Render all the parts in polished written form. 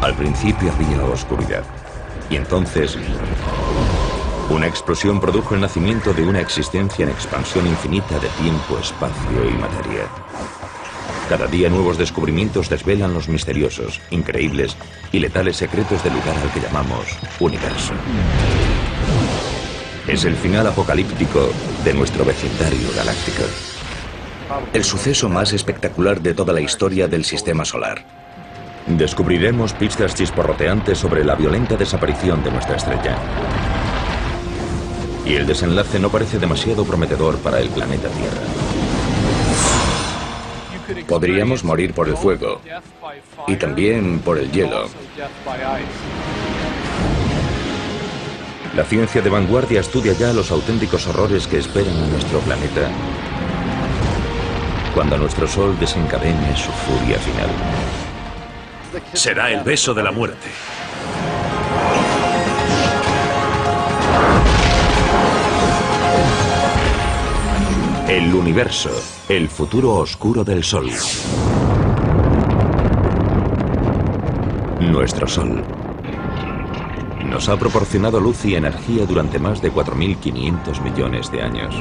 Al principio había oscuridad. Y entonces, una explosión produjo el nacimiento de una existencia en expansión infinita de tiempo, espacio y materia. Cada día nuevos descubrimientos desvelan los misteriosos, increíbles y letales secretos del lugar al que llamamos universo. Es el final apocalíptico de nuestro vecindario galáctico. El suceso más espectacular de toda la historia del sistema solar. Descubriremos pistas chisporroteantes sobre la violenta desaparición de nuestra estrella. Y el desenlace no parece demasiado prometedor para el planeta Tierra. Podríamos morir por el fuego y también por el hielo. La ciencia de vanguardia estudia ya los auténticos horrores que esperan a nuestro planeta cuando nuestro Sol desencadene su furia final. Será el beso de la muerte. El universo, el futuro oscuro del Sol. Nuestro Sol nos ha proporcionado luz y energía durante más de 4.500 millones de años.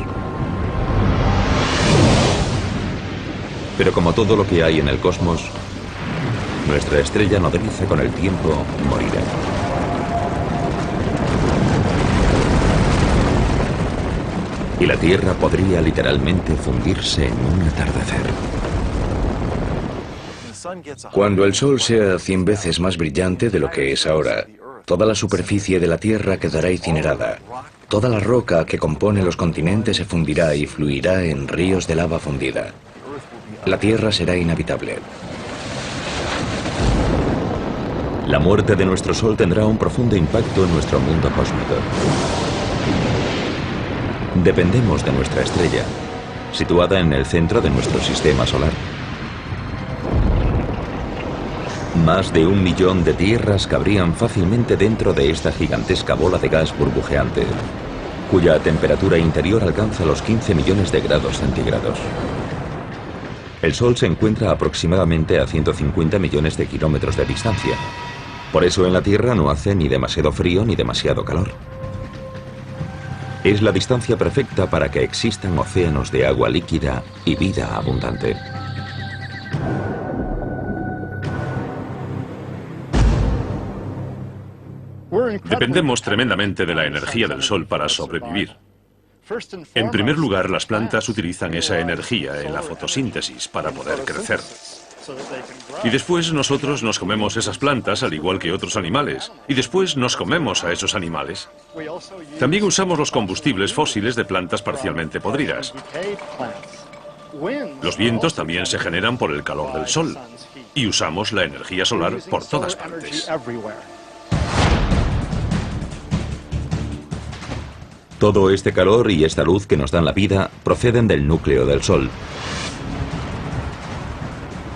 Pero como todo lo que hay en el cosmos, nuestra estrella nodriza con el tiempo morirá. Y la Tierra podría literalmente fundirse en un atardecer. Cuando el Sol sea 100 veces más brillante de lo que es ahora, toda la superficie de la Tierra quedará incinerada. Toda la roca que compone los continentes se fundirá y fluirá en ríos de lava fundida. La Tierra será inhabitable. La muerte de nuestro Sol tendrá un profundo impacto en nuestro mundo cósmico. Dependemos de nuestra estrella, situada en el centro de nuestro sistema solar. Más de 1 millón de tierras cabrían fácilmente dentro de esta gigantesca bola de gas burbujeante, cuya temperatura interior alcanza los 15 millones de grados centígrados. El Sol se encuentra aproximadamente a 150 millones de kilómetros de distancia. Por eso en la Tierra no hace ni demasiado frío ni demasiado calor. Es la distancia perfecta para que existan océanos de agua líquida y vida abundante. Dependemos tremendamente de la energía del Sol para sobrevivir. En primer lugar, las plantas utilizan esa energía en la fotosíntesis para poder crecer. Y después nosotros nos comemos esas plantas al igual que otros animales. Y después nos comemos a esos animales. También usamos los combustibles fósiles de plantas parcialmente podridas. Los vientos también se generan por el calor del Sol. Y usamos la energía solar por todas partes. Todo este calor y esta luz que nos dan la vida proceden del núcleo del Sol.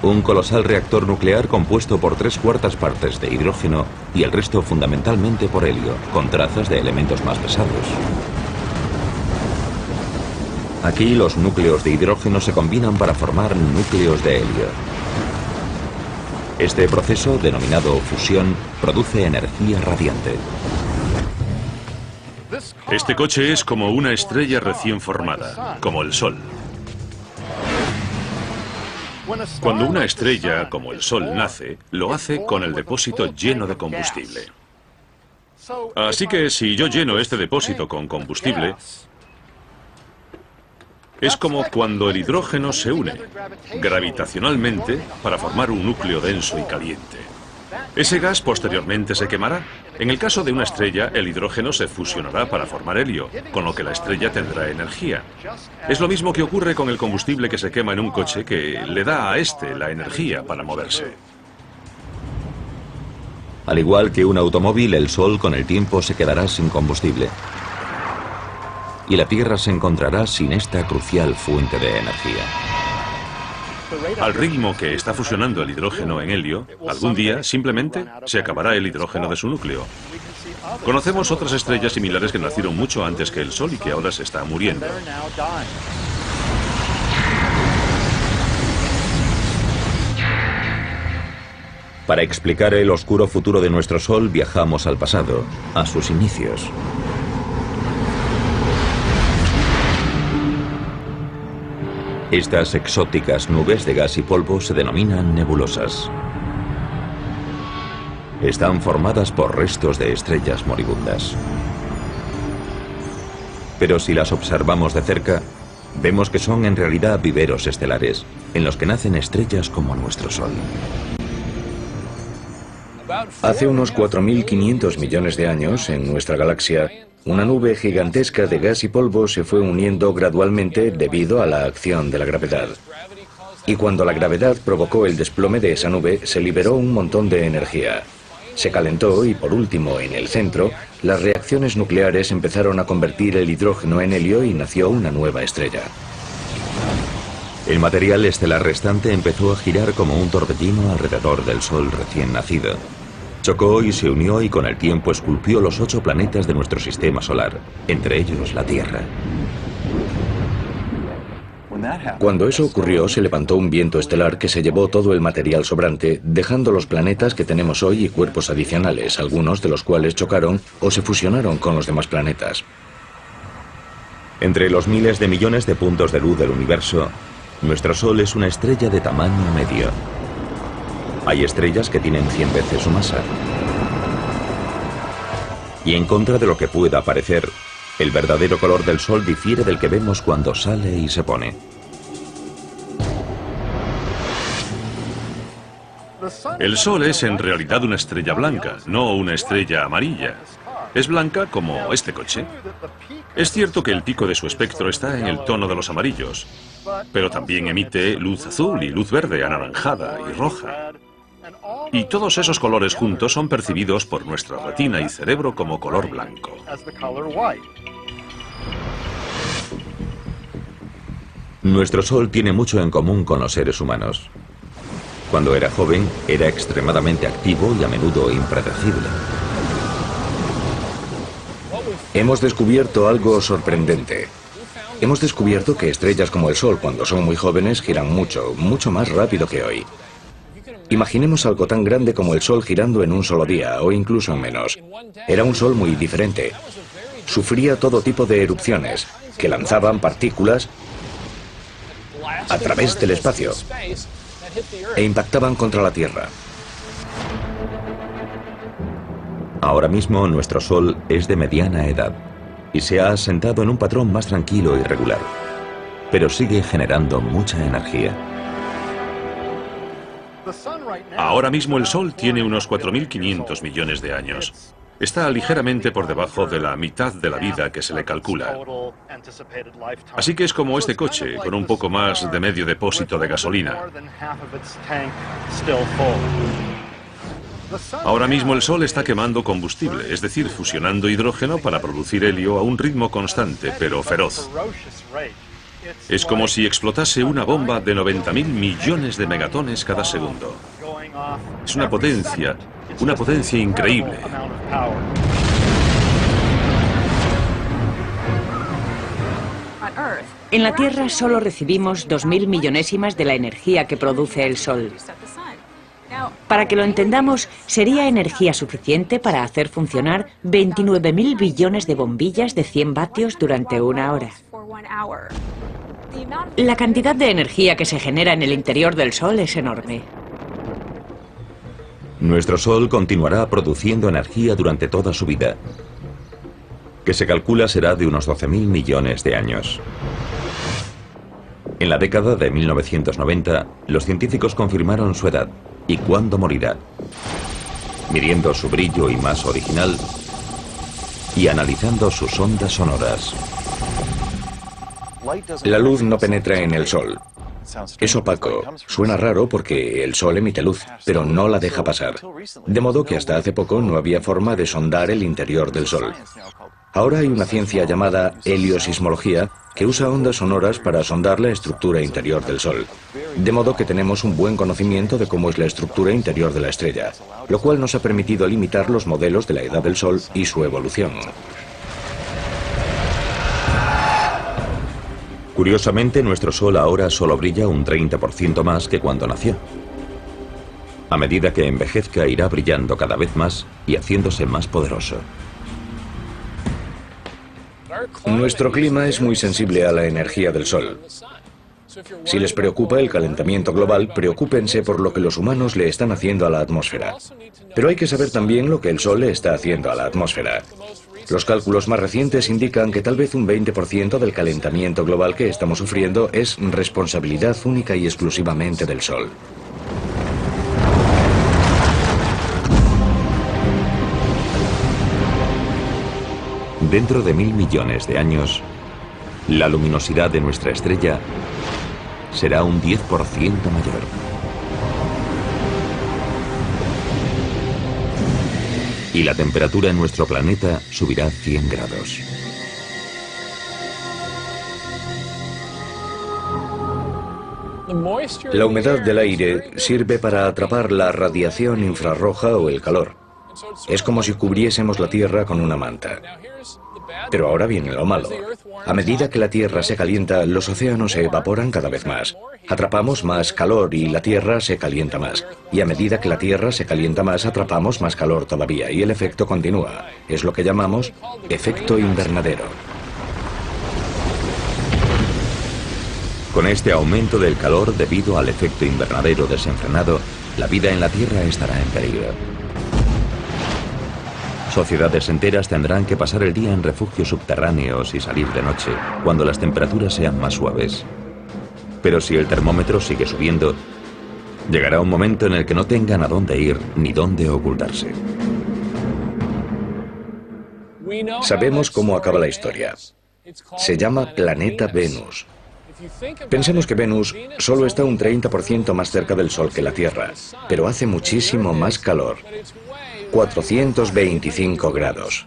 Un colosal reactor nuclear compuesto por 3/4 partes de hidrógeno y el resto fundamentalmente por helio, con trazas de elementos más pesados. Aquí los núcleos de hidrógeno se combinan para formar núcleos de helio. Este proceso, denominado fusión, produce energía radiante. Este coche es como una estrella recién formada, como el Sol. Cuando una estrella, como el Sol, nace, lo hace con el depósito lleno de combustible. Así que si yo lleno este depósito con combustible, es como cuando el hidrógeno se une gravitacionalmente para formar un núcleo denso y caliente. Ese gas posteriormente se quemará. En el caso de una estrella, el hidrógeno se fusionará para formar helio, con lo que la estrella tendrá energía. Es lo mismo que ocurre con el combustible que se quema en un coche, que le da a este la energía para moverse. Al igual que un automóvil, el Sol con el tiempo se quedará sin combustible. Y la Tierra se encontrará sin esta crucial fuente de energía. Al ritmo que está fusionando el hidrógeno en helio, algún día simplemente se acabará el hidrógeno de su núcleo. Conocemos otras estrellas similares que nacieron mucho antes que el Sol y que ahora se están muriendo. Para explicar el oscuro futuro de nuestro Sol viajamos al pasado, a sus inicios. Estas exóticas nubes de gas y polvo se denominan nebulosas. Están formadas por restos de estrellas moribundas. Pero si las observamos de cerca, vemos que son en realidad viveros estelares, en los que nacen estrellas como nuestro Sol. Hace unos 4.500 millones de años, en nuestra galaxia, una nube gigantesca de gas y polvo se fue uniendo gradualmente debido a la acción de la gravedad. Y cuando la gravedad provocó el desplome de esa nube, se liberó un montón de energía. Se calentó y, por último, en el centro, las reacciones nucleares empezaron a convertir el hidrógeno en helio y nació una nueva estrella. El material estelar restante empezó a girar como un torbellino alrededor del Sol recién nacido. Chocó y se unió y con el tiempo esculpió los 8 planetas de nuestro sistema solar, entre ellos la Tierra. Cuando eso ocurrió, se levantó un viento estelar que se llevó todo el material sobrante, dejando los planetas que tenemos hoy y cuerpos adicionales, algunos de los cuales chocaron o se fusionaron con los demás planetas. Entre los miles de millones de puntos de luz del universo, nuestro Sol es una estrella de tamaño medio. Hay estrellas que tienen 100 veces su masa. Y en contra de lo que pueda parecer, el verdadero color del Sol difiere del que vemos cuando sale y se pone. El Sol es en realidad una estrella blanca, no una estrella amarilla. Es blanca como este coche. Es cierto que el pico de su espectro está en el tono de los amarillos, pero también emite luz azul y luz verde, anaranjada y roja. Y todos esos colores juntos son percibidos por nuestra retina y cerebro como color blanco. Nuestro Sol tiene mucho en común con los seres humanos. Cuando era joven, era extremadamente activo y a menudo impredecible. Hemos descubierto algo sorprendente. Hemos descubierto que estrellas como el Sol, cuando son muy jóvenes, giran mucho, mucho más rápido que hoy. Imaginemos algo tan grande como el Sol girando en un solo día, o incluso en menos. Era un Sol muy diferente. Sufría todo tipo de erupciones, que lanzaban partículas a través del espacio e impactaban contra la Tierra. Ahora mismo nuestro Sol es de mediana edad y se ha asentado en un patrón más tranquilo y regular, pero sigue generando mucha energía. Ahora mismo el Sol tiene unos 4.500 millones de años. Está ligeramente por debajo de la mitad de la vida que se le calcula. Así que es como este coche, con un poco más de medio depósito de gasolina. Ahora mismo el Sol está quemando combustible, es decir, fusionando hidrógeno para producir helio a un ritmo constante, pero feroz. Es como si explotase una bomba de 90.000 millones de megatones cada segundo. Es una potencia increíble. En la Tierra solo recibimos 2.000 millonésimas de la energía que produce el Sol. Para que lo entendamos, sería energía suficiente para hacer funcionar 29.000 billones de bombillas de 100 vatios durante una hora. La cantidad de energía que se genera en el interior del Sol es enorme. Nuestro Sol continuará produciendo energía durante toda su vida, que se calcula será de unos 12.000 millones de años. En la década de 1990, los científicos confirmaron su edad y cuándo morirá, midiendo su brillo y masa original y analizando sus ondas sonoras. La luz no penetra en el Sol. Es opaco. Suena raro porque el Sol emite luz, pero no la deja pasar. De modo que hasta hace poco no había forma de sondar el interior del Sol. Ahora hay una ciencia llamada heliosismología que usa ondas sonoras para sondar la estructura interior del Sol. De modo que tenemos un buen conocimiento de cómo es la estructura interior de la estrella, lo cual nos ha permitido limitar los modelos de la edad del Sol y su evolución. Curiosamente, nuestro Sol ahora solo brilla un 30% más que cuando nació. A medida que envejezca, irá brillando cada vez más y haciéndose más poderoso. Nuestro clima es muy sensible a la energía del Sol. Si les preocupa el calentamiento global, preocúpense por lo que los humanos le están haciendo a la atmósfera. Pero hay que saber también lo que el Sol le está haciendo a la atmósfera. Los cálculos más recientes indican que tal vez un 20% del calentamiento global que estamos sufriendo es responsabilidad única y exclusivamente del Sol. Dentro de 1000 millones de años, la luminosidad de nuestra estrella será un 10% mayor. Y la temperatura en nuestro planeta subirá 100 grados. La humedad del aire sirve para atrapar la radiación infrarroja o el calor. Es como si cubriésemos la Tierra con una manta. Pero ahora viene lo malo. A medida que la Tierra se calienta, los océanos se evaporan cada vez más. Atrapamos más calor y la Tierra se calienta más. Y a medida que la Tierra se calienta más, atrapamos más calor todavía. Y el efecto continúa. Es lo que llamamos efecto invernadero. Con este aumento del calor debido al efecto invernadero desenfrenado, la vida en la Tierra estará en peligro. Sociedades enteras tendrán que pasar el día en refugios subterráneos y salir de noche, cuando las temperaturas sean más suaves. Pero si el termómetro sigue subiendo, llegará un momento en el que no tengan a dónde ir ni dónde ocultarse. Sabemos cómo acaba la historia. Se llama planeta Venus. Pensemos que Venus solo está un 30% más cerca del Sol que la Tierra, pero hace muchísimo más calor. 425 grados.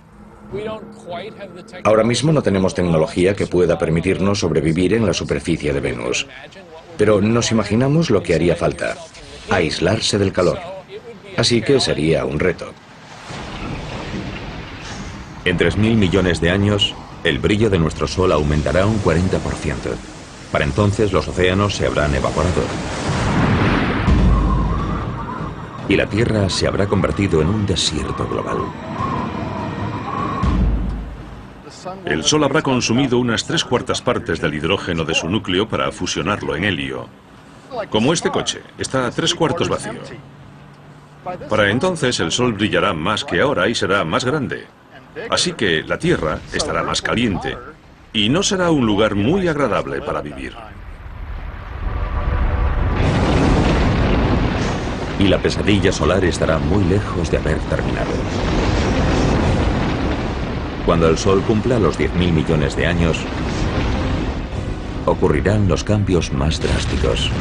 Ahora mismo no tenemos tecnología que pueda permitirnos sobrevivir en la superficie de Venus. Pero nos imaginamos lo que haría falta: aislarse del calor. Así que sería un reto. En 3000 millones de años, el brillo de nuestro Sol aumentará un 40%. Para entonces los océanos se habrán evaporado. Y la Tierra se habrá convertido en un desierto global. El Sol habrá consumido unas 3/4 partes del hidrógeno de su núcleo para fusionarlo en helio. Como este coche, está a 3/4 vacío. Para entonces el Sol brillará más que ahora y será más grande. Así que la Tierra estará más caliente y no será un lugar muy agradable para vivir. Y la pesadilla solar estará muy lejos de haber terminado. Cuando el Sol cumpla los 10.000 millones de años, ocurrirán los cambios más drásticos.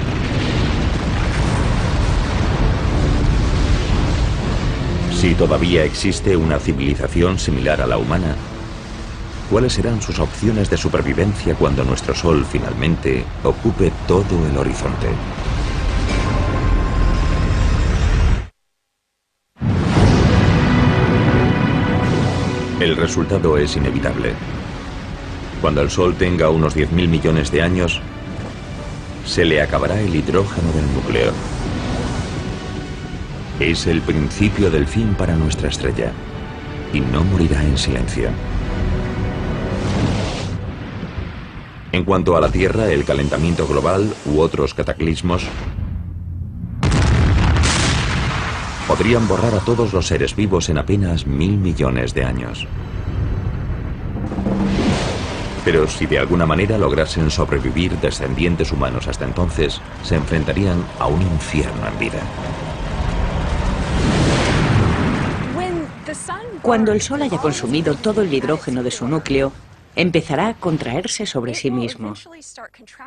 Si todavía existe una civilización similar a la humana, ¿cuáles serán sus opciones de supervivencia cuando nuestro Sol finalmente ocupe todo el horizonte? El resultado es inevitable. Cuando el Sol tenga unos 10.000 millones de años, se le acabará el hidrógeno del núcleo. Es el principio del fin para nuestra estrella, y no morirá en silencio. En cuanto a la Tierra, el calentamiento global u otros cataclismos podrían borrar a todos los seres vivos en apenas 1000 millones de años. Pero si de alguna manera lograsen sobrevivir descendientes humanos hasta entonces, se enfrentarían a un infierno en vida. Cuando el Sol haya consumido todo el hidrógeno de su núcleo, empezará a contraerse sobre sí mismo.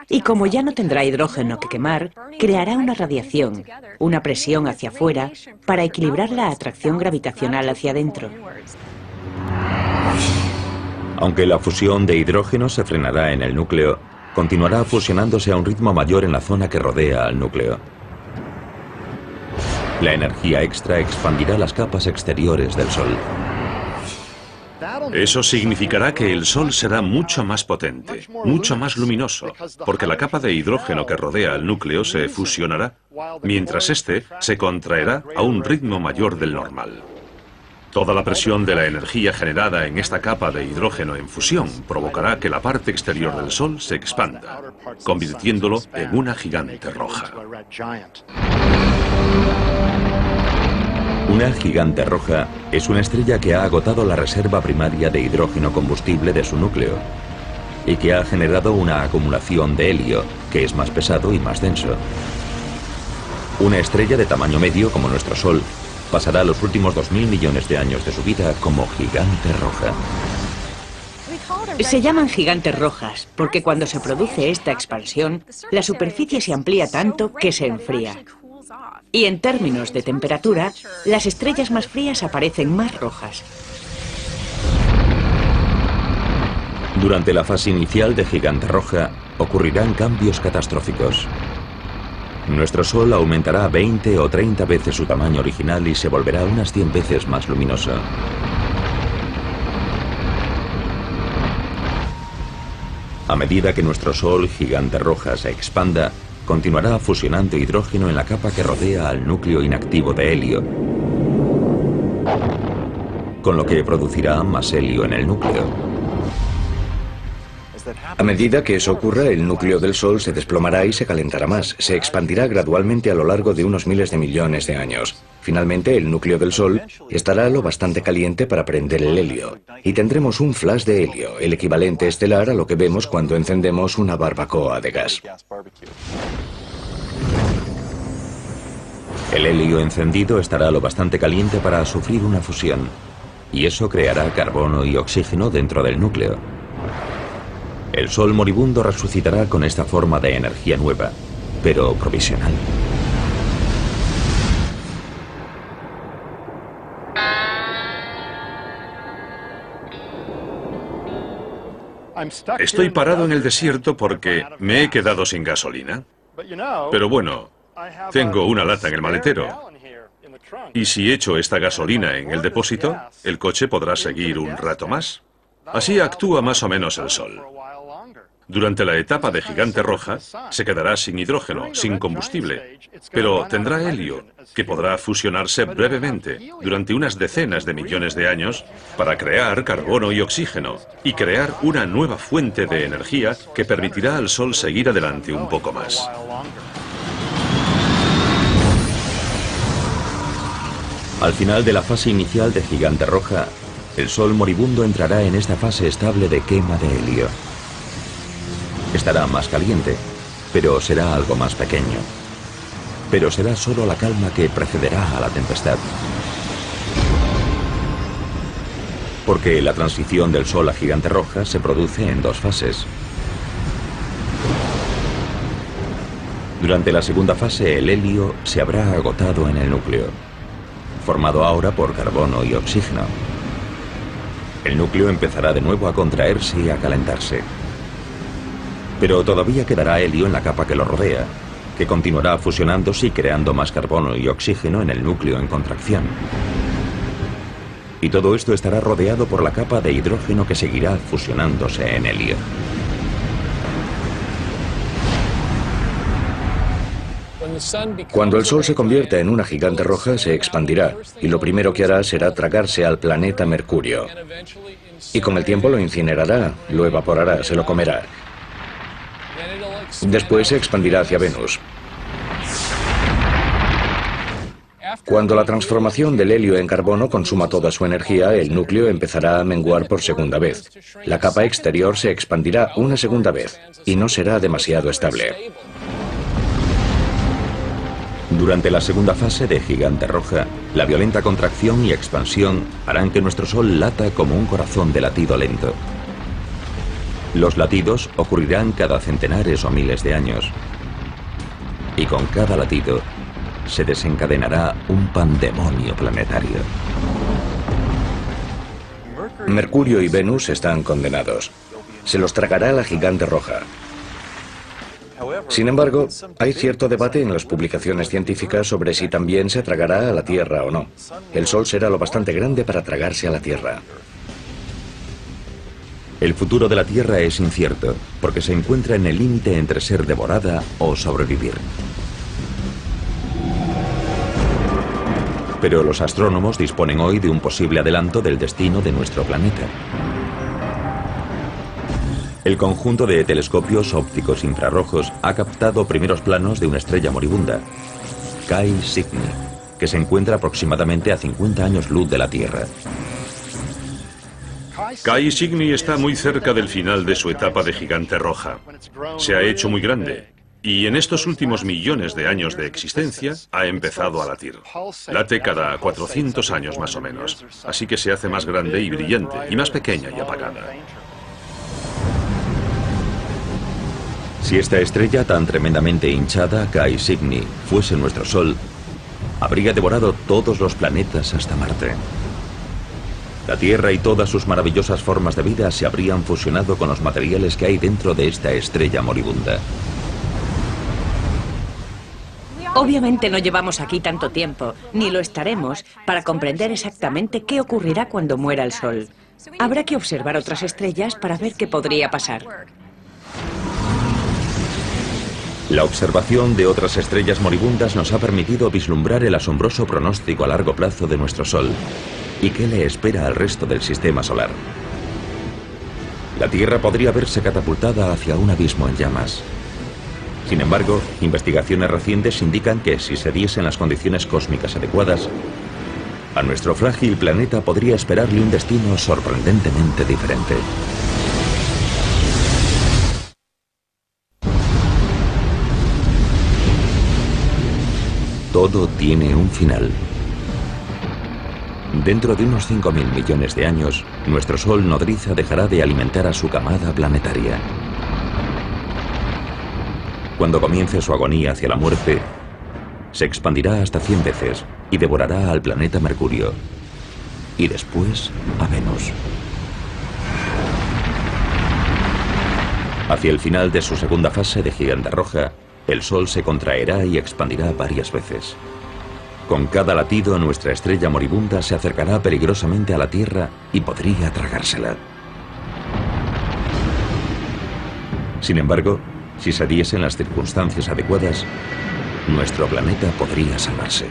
Y como ya no tendrá hidrógeno que quemar, creará una radiación, una presión hacia afuera, para equilibrar la atracción gravitacional hacia adentro. Aunque la fusión de hidrógeno se frenará en el núcleo, continuará fusionándose a un ritmo mayor en la zona que rodea al núcleo. La energía extra expandirá las capas exteriores del Sol. Eso significará que el Sol será mucho más potente, mucho más luminoso, porque la capa de hidrógeno que rodea el núcleo se fusionará, mientras este se contraerá a un ritmo mayor del normal. Toda la presión de la energía generada en esta capa de hidrógeno en fusión provocará que la parte exterior del Sol se expanda, convirtiéndolo en una gigante roja. Una gigante roja es una estrella que ha agotado la reserva primaria de hidrógeno combustible de su núcleo y que ha generado una acumulación de helio, que es más pesado y más denso. Una estrella de tamaño medio como nuestro Sol pasará los últimos 2000 millones de años de su vida como gigante roja. Se llaman gigantes rojas porque cuando se produce esta expansión, la superficie se amplía tanto que se enfría. Y en términos de temperatura, las estrellas más frías aparecen más rojas. Durante la fase inicial de gigante roja ocurrirán cambios catastróficos. Nuestro Sol aumentará 20 o 30 veces su tamaño original y se volverá unas 100 veces más luminoso. A medida que nuestro Sol gigante roja se expanda, continuará fusionando hidrógeno en la capa que rodea al núcleo inactivo de helio, con lo que producirá más helio en el núcleo. A medida que eso ocurra, el núcleo del Sol se desplomará y se calentará más. Se expandirá gradualmente a lo largo de unos miles de millones de años. Finalmente, el núcleo del Sol estará lo bastante caliente para prender el helio. Y tendremos un flash de helio, el equivalente estelar a lo que vemos cuando encendemos una barbacoa de gas. El helio encendido estará lo bastante caliente para sufrir una fusión, y eso creará carbono y oxígeno dentro del núcleo. El Sol moribundo resucitará con esta forma de energía nueva, pero provisional. Estoy parado en el desierto porque me he quedado sin gasolina. Pero bueno, tengo una lata en el maletero. Y si echo esta gasolina en el depósito, el coche podrá seguir un rato más. Así actúa más o menos el Sol. Durante la etapa de gigante roja, se quedará sin hidrógeno, sin combustible, pero tendrá helio, que podrá fusionarse brevemente, durante unas decenas de millones de años, para crear carbono y oxígeno, y crear una nueva fuente de energía que permitirá al Sol seguir adelante un poco más. Al final de la fase inicial de gigante roja, el Sol moribundo entrará en esta fase estable de quema de helio. Estará más caliente, pero será algo más pequeño. Pero será solo la calma que precederá a la tempestad. Porque la transición del Sol a gigante roja se produce en dos fases. Durante la segunda fase, el helio se habrá agotado en el núcleo, formado ahora por carbono y oxígeno. El núcleo empezará de nuevo a contraerse y a calentarse. Pero todavía quedará helio en la capa que lo rodea, que continuará fusionándose y creando más carbono y oxígeno en el núcleo en contracción. Y todo esto estará rodeado por la capa de hidrógeno que seguirá fusionándose en helio. Cuando el Sol se convierta en una gigante roja, se expandirá, y lo primero que hará será tragarse al planeta Mercurio. Y con el tiempo lo incinerará, lo evaporará, se lo comerá. Después se expandirá hacia Venus. Cuando la transformación del helio en carbono consuma toda su energía, el núcleo empezará a menguar por segunda vez. La capa exterior se expandirá una segunda vez, y no será demasiado estable. Durante la segunda fase de gigante roja, la violenta contracción y expansión harán que nuestro Sol lata como un corazón de latido lento. Los latidos ocurrirán cada centenares o miles de años. Y con cada latido se desencadenará un pandemonio planetario. Mercurio y Venus están condenados. Se los tragará la gigante roja. Sin embargo, hay cierto debate en las publicaciones científicas sobre si también se tragará a la Tierra o no. El Sol será lo bastante grande para tragarse a la Tierra. El futuro de la Tierra es incierto, porque se encuentra en el límite entre ser devorada o sobrevivir. Pero los astrónomos disponen hoy de un posible adelanto del destino de nuestro planeta. El conjunto de telescopios ópticos infrarrojos ha captado primeros planos de una estrella moribunda, Cae Cygni, que se encuentra aproximadamente a 50 años luz de la Tierra. Cae Cygni está muy cerca del final de su etapa de gigante roja. Se ha hecho muy grande y en estos últimos millones de años de existencia ha empezado a latir. Late cada 400 años más o menos, así que se hace más grande y brillante y más pequeña y apagada. Si esta estrella tan tremendamente hinchada, Cae Cygni, fuese nuestro Sol, habría devorado todos los planetas hasta Marte. La Tierra y todas sus maravillosas formas de vida se habrían fusionado con los materiales que hay dentro de esta estrella moribunda. Obviamente no llevamos aquí tanto tiempo, ni lo estaremos, para comprender exactamente qué ocurrirá cuando muera el Sol. Habrá que observar otras estrellas para ver qué podría pasar. La observación de otras estrellas moribundas nos ha permitido vislumbrar el asombroso pronóstico a largo plazo de nuestro Sol y qué le espera al resto del sistema solar. La Tierra podría verse catapultada hacia un abismo en llamas. Sin embargo, investigaciones recientes indican que si se diesen las condiciones cósmicas adecuadas, a nuestro frágil planeta podría esperarle un destino sorprendentemente diferente. Todo tiene un final. Dentro de unos 5.000 millones de años, nuestro Sol nodriza dejará de alimentar a su camada planetaria. Cuando comience su agonía hacia la muerte, se expandirá hasta 100 veces y devorará al planeta Mercurio, y después a Venus. Hacia el final de su segunda fase de gigante roja, el Sol se contraerá y expandirá varias veces. Con cada latido, nuestra estrella moribunda se acercará peligrosamente a la Tierra y podría tragársela. Sin embargo, si se diesen las circunstancias adecuadas, nuestro planeta podría salvarse.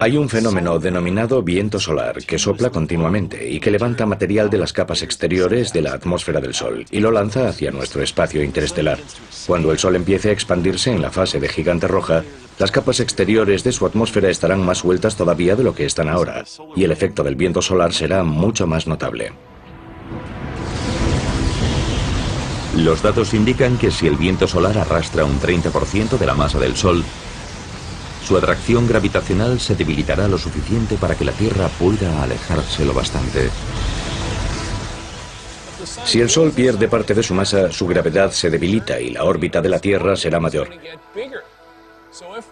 Hay un fenómeno denominado viento solar que sopla continuamente y que levanta material de las capas exteriores de la atmósfera del Sol y lo lanza hacia nuestro espacio interestelar. Cuando el Sol empiece a expandirse en la fase de gigante roja, las capas exteriores de su atmósfera estarán más sueltas todavía de lo que están ahora, y el efecto del viento solar será mucho más notable. Los datos indican que si el viento solar arrastra un 30% de la masa del Sol, su atracción gravitacional se debilitará lo suficiente para que la Tierra pueda alejarse lo bastante. Si el Sol pierde parte de su masa, su gravedad se debilita y la órbita de la Tierra será mayor.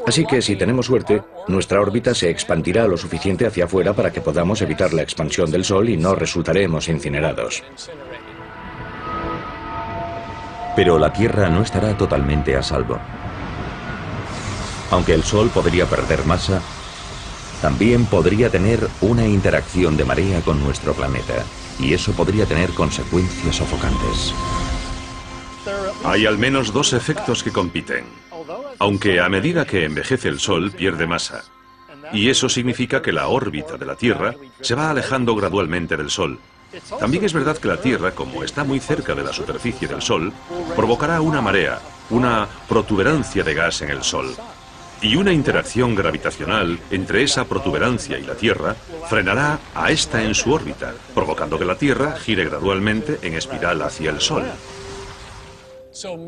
Así que si tenemos suerte, nuestra órbita se expandirá lo suficiente hacia afuera para que podamos evitar la expansión del Sol y no resultaremos incinerados. Pero la Tierra no estará totalmente a salvo. Aunque el Sol podría perder masa, también podría tener una interacción de marea con nuestro planeta, y eso podría tener consecuencias sofocantes. Hay al menos dos efectos que compiten. Aunque a medida que envejece el Sol pierde masa, y eso significa que la órbita de la Tierra se va alejando gradualmente del Sol. También es verdad que la Tierra, como está muy cerca de la superficie del Sol, provocará una marea, una protuberancia de gas en el Sol. Y una interacción gravitacional entre esa protuberancia y la Tierra frenará a esta en su órbita, provocando que la Tierra gire gradualmente en espiral hacia el Sol.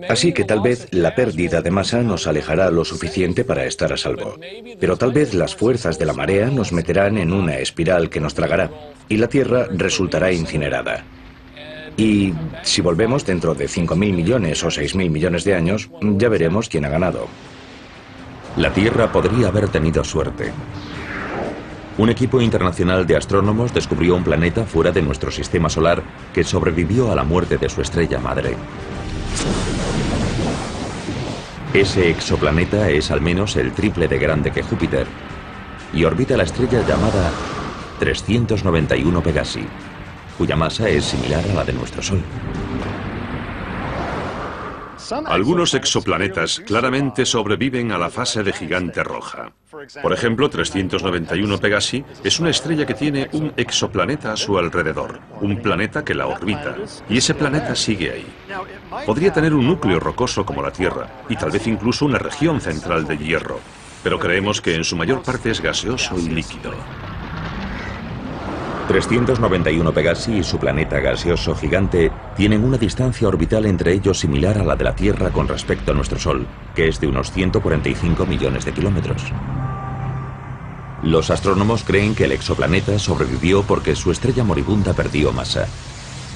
Así que tal vez la pérdida de masa nos alejará lo suficiente para estar a salvo. Pero tal vez las fuerzas de la marea nos meterán en una espiral que nos tragará y la Tierra resultará incinerada. Y si volvemos dentro de 5.000 millones o 6.000 millones de años, ya veremos quién ha ganado. La Tierra podría haber tenido suerte. Un equipo internacional de astrónomos descubrió un planeta fuera de nuestro sistema solar que sobrevivió a la muerte de su estrella madre. Ese exoplaneta es al menos el triple de grande que Júpiter y orbita la estrella llamada 391 Pegasi, cuya masa es similar a la de nuestro Sol. Algunos exoplanetas claramente sobreviven a la fase de gigante roja. Por ejemplo, 391 Pegasi es una estrella que tiene un exoplaneta a su alrededor, un planeta que la orbita, y ese planeta sigue ahí. Podría tener un núcleo rocoso como la Tierra, y tal vez incluso una región central de hierro, pero creemos que en su mayor parte es gaseoso y líquido. 391 Pegasi y su planeta gaseoso gigante tienen una distancia orbital entre ellos similar a la de la Tierra con respecto a nuestro Sol, que es de unos 145 millones de kilómetros. Los astrónomos creen que el exoplaneta sobrevivió porque su estrella moribunda perdió masa,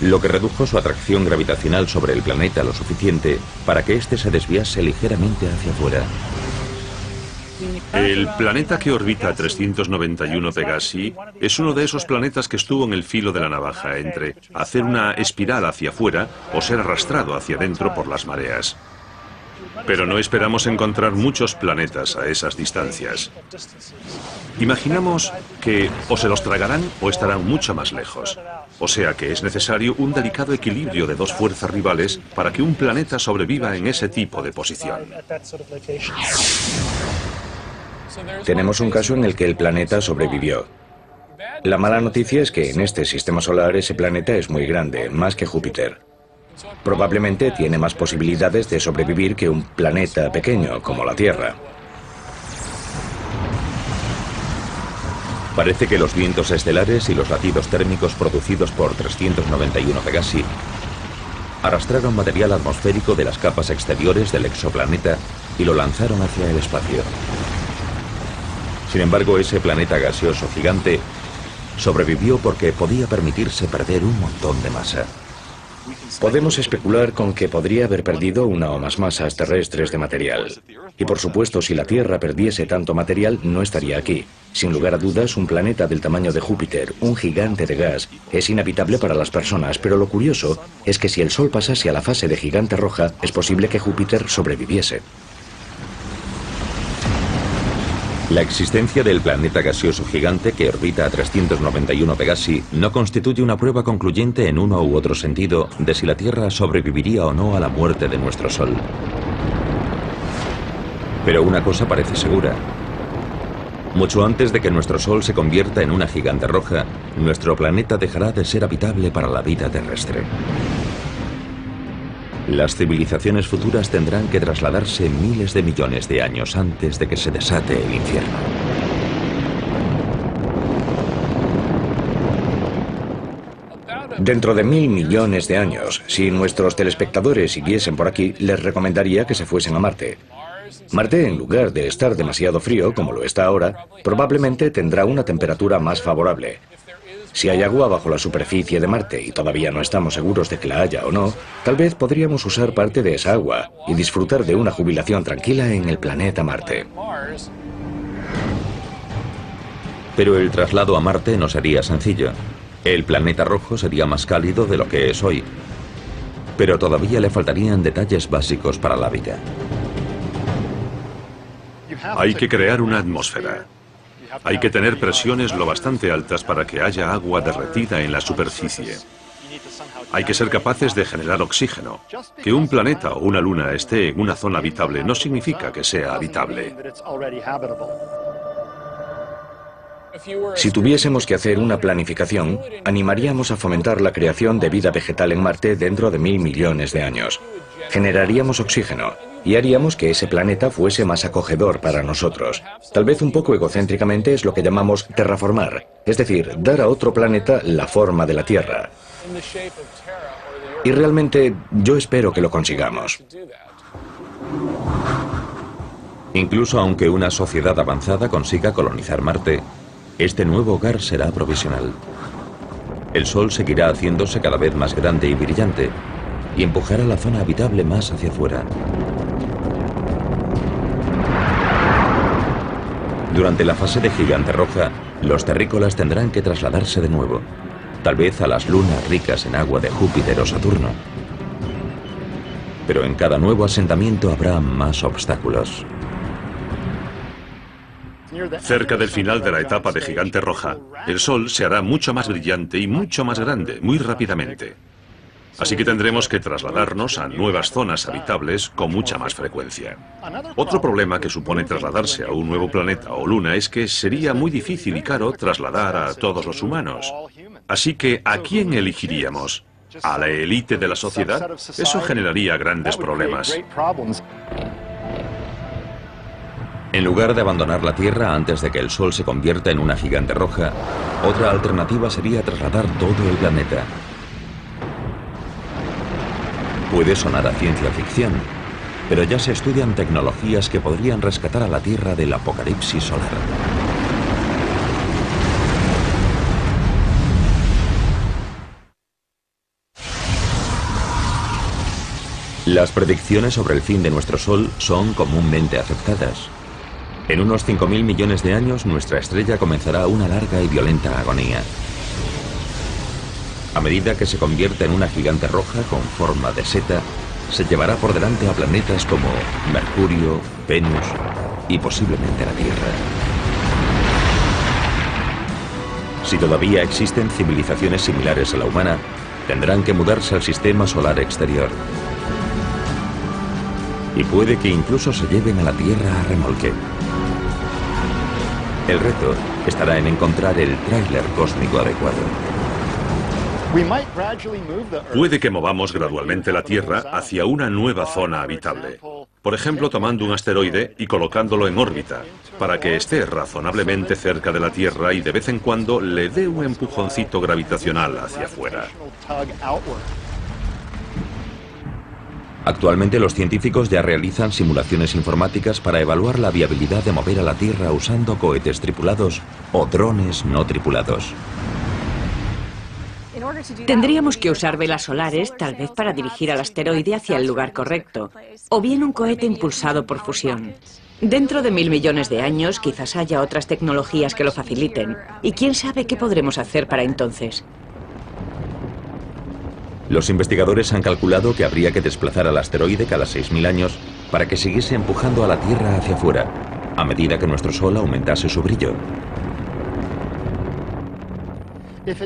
lo que redujo su atracción gravitacional sobre el planeta lo suficiente para que éste se desviase ligeramente hacia afuera. El planeta que orbita a 391 Pegasi es uno de esos planetas que estuvo en el filo de la navaja entre hacer una espiral hacia afuera o ser arrastrado hacia adentro por las mareas. Pero no esperamos encontrar muchos planetas a esas distancias. Imaginamos que o se los tragarán o estarán mucho más lejos. O sea que es necesario un delicado equilibrio de dos fuerzas rivales para que un planeta sobreviva en ese tipo de posición. Tenemos un caso en el que el planeta sobrevivió. La mala noticia es que en este sistema solar ese planeta es muy grande, más que Júpiter. Probablemente tiene más posibilidades de sobrevivir que un planeta pequeño como la Tierra. Parece que los vientos estelares y los latidos térmicos producidos por 391 Pegasi arrastraron material atmosférico de las capas exteriores del exoplaneta y lo lanzaron hacia el espacio. Sin embargo, ese planeta gaseoso gigante sobrevivió porque podía permitirse perder un montón de masa. Podemos especular con que podría haber perdido una o más masas terrestres de material. Y por supuesto, si la Tierra perdiese tanto material, no estaría aquí. Sin lugar a dudas, un planeta del tamaño de Júpiter, un gigante de gas, es inhabitable para las personas, pero lo curioso es que si el Sol pasase a la fase de gigante roja, es posible que Júpiter sobreviviese. La existencia del planeta gaseoso gigante que orbita a 391 Pegasi no constituye una prueba concluyente en uno u otro sentido de si la Tierra sobreviviría o no a la muerte de nuestro Sol. Pero una cosa parece segura. Mucho antes de que nuestro Sol se convierta en una gigante roja, nuestro planeta dejará de ser habitable para la vida terrestre. Las civilizaciones futuras tendrán que trasladarse miles de millones de años antes de que se desate el infierno. Dentro de 1000 millones de años, si nuestros telespectadores siguiesen por aquí, les recomendaría que se fuesen a Marte. Marte, en lugar de estar demasiado frío, como lo está ahora, probablemente tendrá una temperatura más favorable. Si hay agua bajo la superficie de Marte y todavía no estamos seguros de que la haya o no, tal vez podríamos usar parte de esa agua y disfrutar de una jubilación tranquila en el planeta Marte. Pero el traslado a Marte no sería sencillo. El planeta rojo sería más cálido de lo que es hoy. Pero todavía le faltarían detalles básicos para la vida. Hay que crear una atmósfera. Hay que tener presiones lo bastante altas para que haya agua derretida en la superficie. Hay que ser capaces de generar oxígeno. Que un planeta o una luna esté en una zona habitable no significa que sea habitable. Si tuviésemos que hacer una planificación, animaríamos a fomentar la creación de vida vegetal en Marte dentro de 1000 millones de años. Generaríamos oxígeno y haríamos que ese planeta fuese más acogedor para nosotros. Tal vez un poco egocéntricamente es lo que llamamos terraformar, es decir, dar a otro planeta la forma de la Tierra. Y realmente yo espero que lo consigamos. Incluso aunque una sociedad avanzada consiga colonizar Marte, este nuevo hogar será provisional. El Sol seguirá haciéndose cada vez más grande y brillante y empujará la zona habitable más hacia afuera. Durante la fase de gigante roja, los terrícolas tendrán que trasladarse de nuevo, tal vez a las lunas ricas en agua de Júpiter o Saturno. Pero en cada nuevo asentamiento habrá más obstáculos. Cerca del final de la etapa de gigante roja, el Sol se hará mucho más brillante y mucho más grande, muy rápidamente. Así que tendremos que trasladarnos a nuevas zonas habitables con mucha más frecuencia. Otro problema que supone trasladarse a un nuevo planeta o luna es que sería muy difícil y caro trasladar a todos los humanos. Así que, ¿a quién elegiríamos? ¿A la élite de la sociedad? Eso generaría grandes problemas. En lugar de abandonar la Tierra antes de que el Sol se convierta en una gigante roja, otra alternativa sería trasladar todo el planeta. Puede sonar a ciencia ficción, pero ya se estudian tecnologías que podrían rescatar a la Tierra del apocalipsis solar. Las predicciones sobre el fin de nuestro Sol son comúnmente aceptadas. En unos 5.000 millones de años, nuestra estrella comenzará una larga y violenta agonía. A medida que se convierta en una gigante roja con forma de seta, se llevará por delante a planetas como Mercurio, Venus y posiblemente la Tierra. Si todavía existen civilizaciones similares a la humana, tendrán que mudarse al sistema solar exterior. Y puede que incluso se lleven a la Tierra a remolque. El reto estará en encontrar el tráiler cósmico adecuado. Puede que movamos gradualmente la Tierra hacia una nueva zona habitable. Por ejemplo, tomando un asteroide y colocándolo en órbita, para que esté razonablemente cerca de la Tierra y de vez en cuando le dé un empujoncito gravitacional hacia afuera. Actualmente los científicos ya realizan simulaciones informáticas para evaluar la viabilidad de mover a la Tierra usando cohetes tripulados o drones no tripulados. Tendríamos que usar velas solares, tal vez para dirigir al asteroide hacia el lugar correcto, o bien un cohete impulsado por fusión. Dentro de 1.000 millones de años, quizás haya otras tecnologías que lo faciliten, y quién sabe qué podremos hacer para entonces. Los investigadores han calculado que habría que desplazar al asteroide cada 6.000 años para que siguiese empujando a la Tierra hacia afuera, a medida que nuestro Sol aumentase su brillo.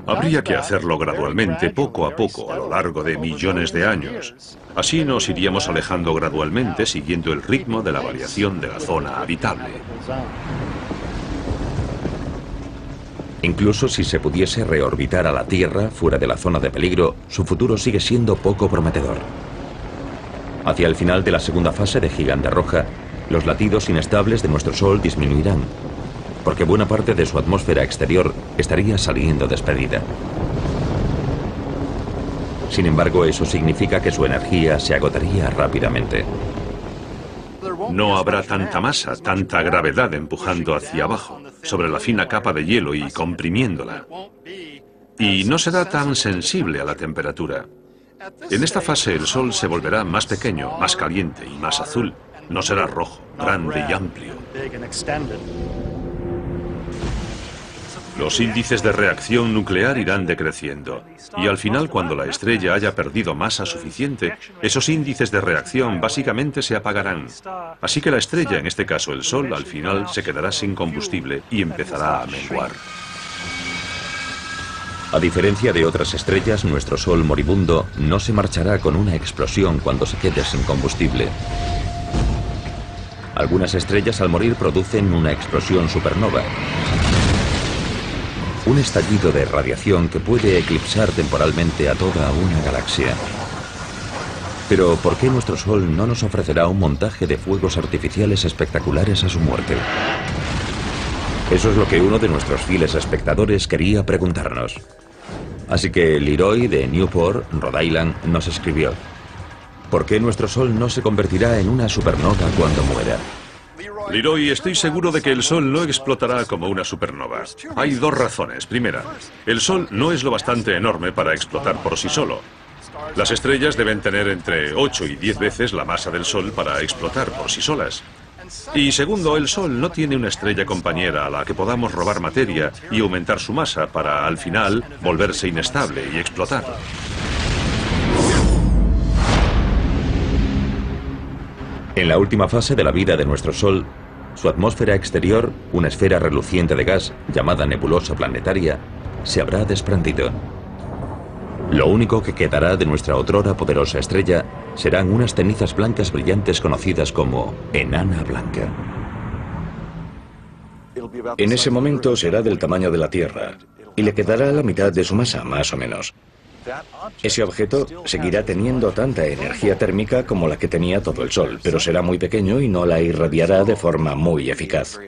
Habría que hacerlo gradualmente, poco a poco, a lo largo de millones de años. Así nos iríamos alejando gradualmente siguiendo el ritmo de la variación de la zona habitable. Incluso si se pudiese reorbitar a la Tierra fuera de la zona de peligro, su futuro sigue siendo poco prometedor. Hacia el final de la segunda fase de Gigante Roja, los latidos inestables de nuestro Sol disminuirán, porque buena parte de su atmósfera exterior estaría saliendo despedida. Sin embargo, eso significa que su energía se agotaría rápidamente. No habrá tanta masa, tanta gravedad empujando hacia abajo, sobre la fina capa de hielo y comprimiéndola. Y no será tan sensible a la temperatura. En esta fase el Sol se volverá más pequeño, más caliente y más azul. No será rojo, grande y amplio. Los índices de reacción nuclear irán decreciendo, y al final, cuando la estrella haya perdido masa suficiente, esos índices de reacción básicamente se apagarán. Así que la estrella, en este caso el Sol, al final se quedará sin combustible y empezará a menguar. A diferencia de otras estrellas, nuestro Sol moribundo no se marchará con una explosión cuando se quede sin combustible. Algunas estrellas al morir producen una explosión supernova. Un estallido de radiación que puede eclipsar temporalmente a toda una galaxia. Pero ¿por qué nuestro Sol no nos ofrecerá un montaje de fuegos artificiales espectaculares a su muerte? Eso es lo que uno de nuestros fieles espectadores quería preguntarnos. Así que Leroy de Newport, Rhode Island, nos escribió: ¿por qué nuestro Sol no se convertirá en una supernova cuando muera? Leroy, estoy seguro de que el Sol no explotará como una supernova. Hay dos razones. Primera, el Sol no es lo bastante enorme para explotar por sí solo. Las estrellas deben tener entre 8 y 10 veces la masa del Sol para explotar por sí solas. Y segundo, el Sol no tiene una estrella compañera a la que podamos robar materia y aumentar su masa para, al final, volverse inestable y explotar. En la última fase de la vida de nuestro Sol, Su atmósfera exterior, una esfera reluciente de gas llamada nebulosa planetaria, se habrá desprendido. Lo único que quedará de nuestra otrora poderosa estrella serán unas cenizas blancas brillantes conocidas como enana blanca. En ese momento será del tamaño de la Tierra y le quedará la mitad de su masa, más o menos. Ese objeto seguirá teniendo tanta energía térmica como la que tenía todo el Sol, pero será muy pequeño y no la irradiará de forma muy eficaz.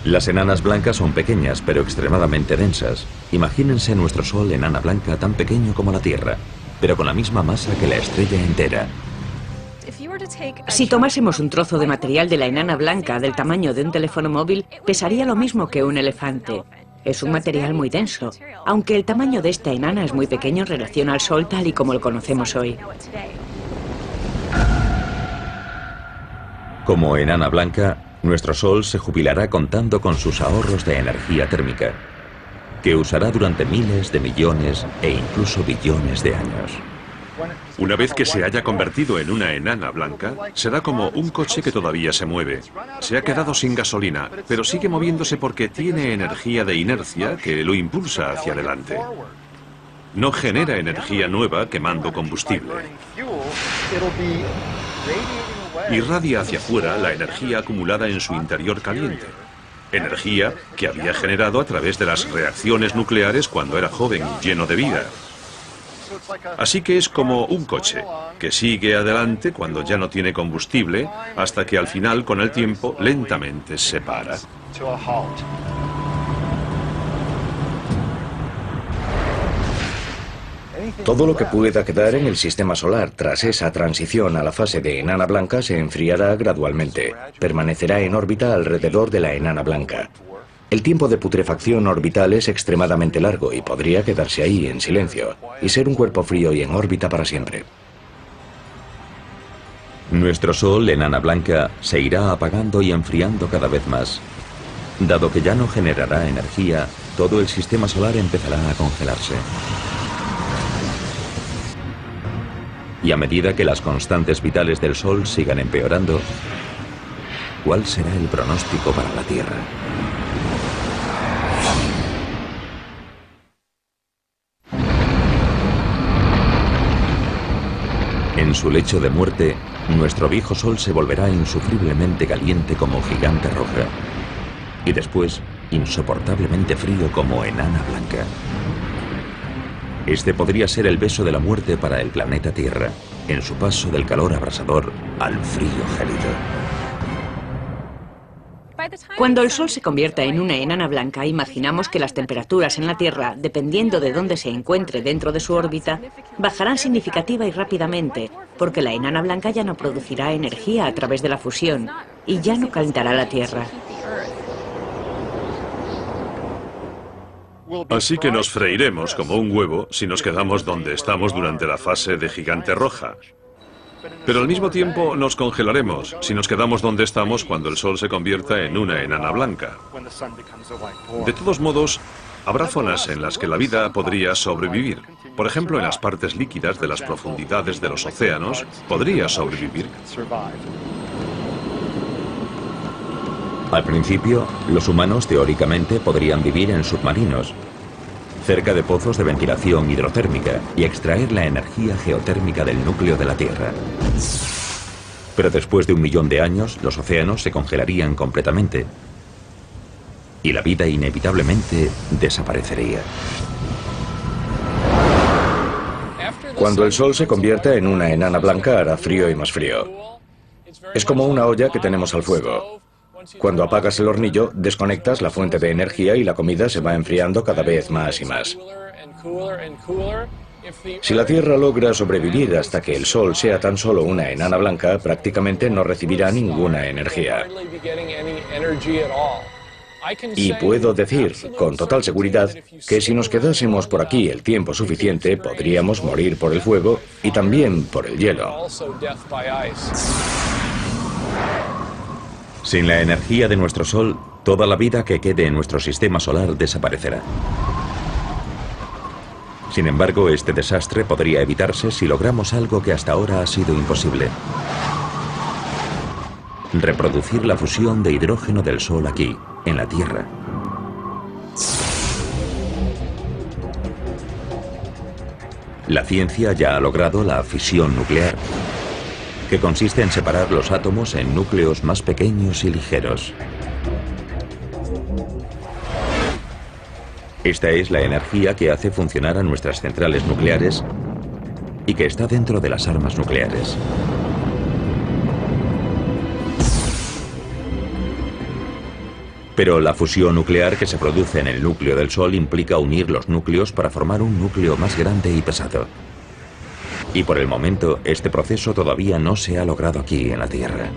Las enanas blancas son pequeñas, pero extremadamente densas. Imagínense nuestro Sol enana blanca tan pequeño como la Tierra, pero con la misma masa que la estrella entera. Si tomásemos un trozo de material de la enana blanca del tamaño de un teléfono móvil, pesaría lo mismo que un elefante. Es un material muy denso, aunque el tamaño de esta enana es muy pequeño en relación al Sol tal y como lo conocemos hoy. Como enana blanca, nuestro Sol se jubilará contando con sus ahorros de energía térmica, que usará durante miles de millones e incluso billones de años. Una vez que se haya convertido en una enana blanca, será como un coche que todavía se mueve. Se ha quedado sin gasolina, pero sigue moviéndose porque tiene energía de inercia que lo impulsa hacia adelante. No genera energía nueva quemando combustible. Irradia hacia afuera la energía acumulada en su interior caliente. Energía que había generado a través de las reacciones nucleares cuando era joven y lleno de vida. Así que es como un coche, que sigue adelante cuando ya no tiene combustible, hasta que al final, con el tiempo, lentamente se para. Todo lo que pueda quedar en el sistema solar tras esa transición a la fase de enana blanca se enfriará gradualmente. Permanecerá en órbita alrededor de la enana blanca. El tiempo de putrefacción orbital es extremadamente largo y podría quedarse ahí en silencio y ser un cuerpo frío y en órbita para siempre. Nuestro Sol, enana blanca, se irá apagando y enfriando cada vez más. Dado que ya no generará energía, todo el sistema solar empezará a congelarse. Y a medida que las constantes vitales del Sol sigan empeorando, ¿cuál será el pronóstico para la Tierra? En su lecho de muerte, nuestro viejo Sol se volverá insufriblemente caliente como gigante roja y después insoportablemente frío como enana blanca. Este podría ser el beso de la muerte para el planeta Tierra, en su paso del calor abrasador al frío gélido. Cuando el Sol se convierta en una enana blanca, imaginamos que las temperaturas en la Tierra, dependiendo de dónde se encuentre dentro de su órbita, bajarán significativa y rápidamente, porque la enana blanca ya no producirá energía a través de la fusión y ya no calentará la Tierra. Así que nos freiremos como un huevo si nos quedamos donde estamos durante la fase de gigante roja. Pero al mismo tiempo nos congelaremos si nos quedamos donde estamos cuando el Sol se convierta en una enana blanca. De todos modos, habrá zonas en las que la vida podría sobrevivir. Por ejemplo, en las partes líquidas de las profundidades de los océanos, podría sobrevivir. Al principio, los humanos teóricamente podrían vivir en submarinos, cerca de pozos de ventilación hidrotérmica y extraer la energía geotérmica del núcleo de la Tierra. Pero después de 1 millón de años, los océanos se congelarían completamente y la vida inevitablemente desaparecería. Cuando el Sol se convierta en una enana blanca hará frío y más frío. Es como una olla que tenemos al fuego. Cuando apagas el hornillo, desconectas la fuente de energía y la comida se va enfriando cada vez más y más. Si la Tierra logra sobrevivir hasta que el Sol sea tan solo una enana blanca, prácticamente no recibirá ninguna energía. Y puedo decir, con total seguridad, que si nos quedásemos por aquí el tiempo suficiente, podríamos morir por el fuego y también por el hielo. Sin la energía de nuestro Sol, toda la vida que quede en nuestro sistema solar desaparecerá. Sin embargo, este desastre podría evitarse si logramos algo que hasta ahora ha sido imposible. reproducir la fusión de hidrógeno del Sol aquí, en la Tierra. La ciencia ya ha logrado la fisión nuclear, que consiste en separar los átomos en núcleos más pequeños y ligeros. Esta es la energía que hace funcionar a nuestras centrales nucleares y que está dentro de las armas nucleares. Pero la fusión nuclear que se produce en el núcleo del Sol implica unir los núcleos para formar un núcleo más grande y pesado. Y por el momento, este proceso todavía no se ha logrado aquí en la Tierra.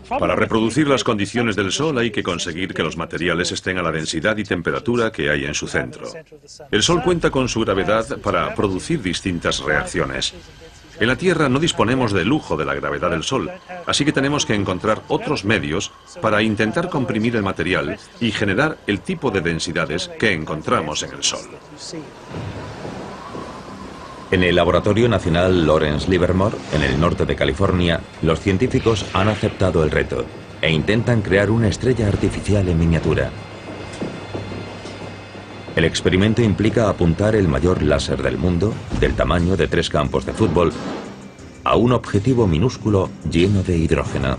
Para reproducir las condiciones del Sol hay que conseguir que los materiales estén a la densidad y temperatura que hay en su centro. El Sol cuenta con su gravedad para producir distintas reacciones. En la Tierra no disponemos del lujo de la gravedad del Sol, así que tenemos que encontrar otros medios para intentar comprimir el material y generar el tipo de densidades que encontramos en el Sol. En el Laboratorio Nacional Lawrence Livermore, en el norte de California, los científicos han aceptado el reto e intentan crear una estrella artificial en miniatura. El experimento implica apuntar el mayor láser del mundo, del tamaño de 3 campos de fútbol, a un objetivo minúsculo lleno de hidrógeno.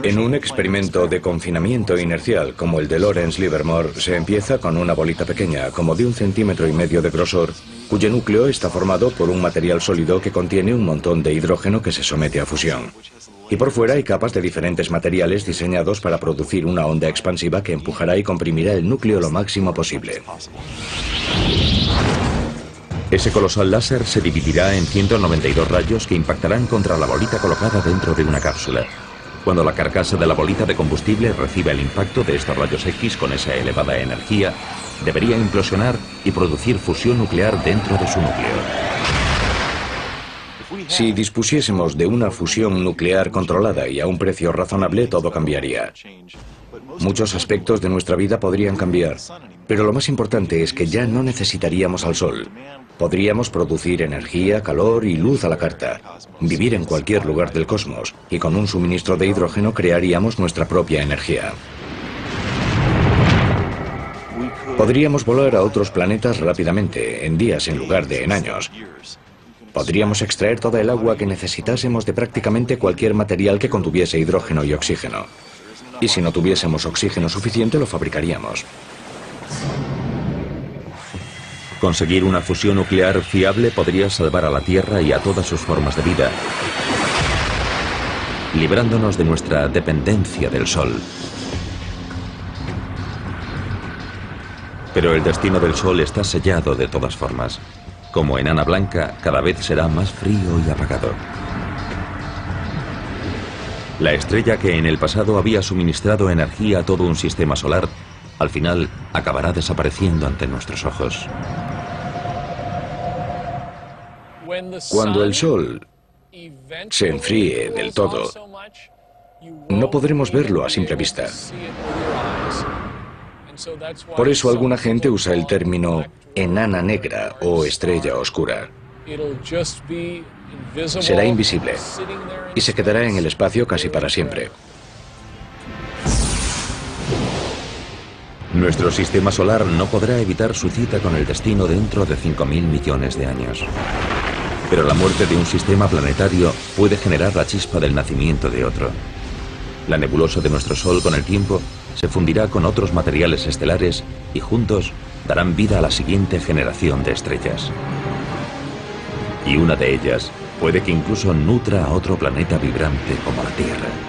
En un experimento de confinamiento inercial como el de Lawrence Livermore, se empieza con una bolita pequeña, como de 1,5 centímetros de grosor, cuyo núcleo está formado por un material sólido que contiene un montón de hidrógeno que se somete a fusión. Y por fuera hay capas de diferentes materiales diseñados para producir una onda expansiva que empujará y comprimirá el núcleo lo máximo posible. Ese colosal láser se dividirá en 192 rayos que impactarán contra la bolita colocada dentro de una cápsula. Cuando la carcasa de la bolita de combustible reciba el impacto de estos rayos X con esa elevada energía, debería implosionar y producir fusión nuclear dentro de su núcleo. Si dispusiésemos de una fusión nuclear controlada y a un precio razonable, todo cambiaría. Muchos aspectos de nuestra vida podrían cambiar, pero lo más importante es que ya no necesitaríamos al Sol. Podríamos producir energía, calor y luz a la carta, vivir en cualquier lugar del cosmos, y con un suministro de hidrógeno crearíamos nuestra propia energía. Podríamos volar a otros planetas rápidamente, en días en lugar de en años. Podríamos extraer toda el agua que necesitásemos de prácticamente cualquier material que contuviese hidrógeno y oxígeno. Y si no tuviésemos oxígeno suficiente, lo fabricaríamos. Conseguir una fusión nuclear fiable podría salvar a la Tierra y a todas sus formas de vida, librándonos de nuestra dependencia del Sol. Pero el destino del Sol está sellado de todas formas. Como enana blanca, cada vez será más frío y apagado. La estrella que en el pasado había suministrado energía a todo un sistema solar, al final acabará desapareciendo ante nuestros ojos. Cuando el Sol se enfríe del todo, no podremos verlo a simple vista. Por eso alguna gente usa el término enana negra o estrella oscura. Será invisible y se quedará en el espacio casi para siempre. Nuestro sistema solar no podrá evitar su cita con el destino dentro de 5.000 millones de años. Pero la muerte de un sistema planetario puede generar la chispa del nacimiento de otro. La nebulosa de nuestro Sol con el tiempo se fundirá con otros materiales estelares y juntos darán vida a la siguiente generación de estrellas. Y una de ellas puede que incluso nutra a otro planeta vibrante como la Tierra.